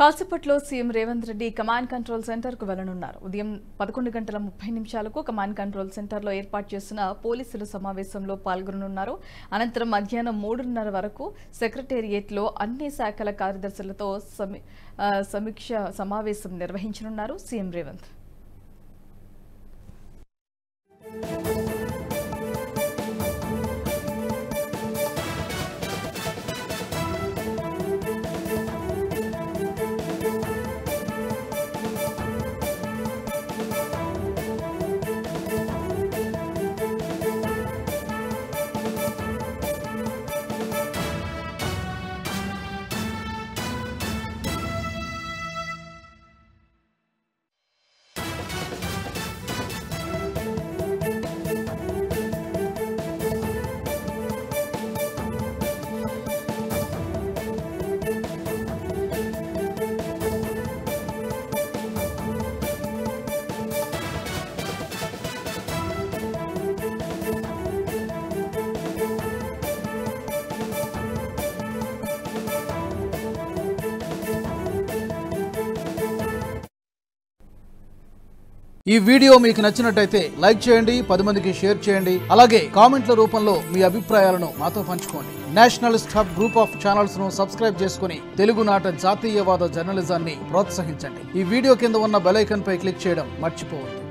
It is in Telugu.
కాసేపట్లో CM Revanth Reddy command control centre కు వెళ్లనున్నారు. ఉదయం 11:30 కమాండ్ కంట్రోల్ సెంటర్ లో ఏర్పాటు చేసిన పోలీసుల సమావేశంలో పాల్గొననున్నారు. అనంతరం మధ్యాహ్నం 3:30 వరకు సెక్రటేరియట్ లో అన్ని శాఖల కార్యదర్శులతో సమీక్ష సమావేశం నిర్వహించనున్నారు సీఎం రేవంత్. ఈ వీడియో మీకు నచ్చినట్టయితే లైక్ చేయండి, 10 మందికి షేర్ చేయండి. అలాగే కామెంట్ల రూపంలో మీ అభిప్రాయాలను మాతో పంచుకోండి. Nationalist hub group of channels ను సబ్స్క్రైబ్ చేసుకుని తెలుగునాట జాతీయవాద జర్నలిజాన్ని ప్రోత్సహించండి. ఈ వీడియో కింద ఉన్న బెల్ ఐకాన్ పై క్లిక్ చేయడం మర్చిపోవద్దు.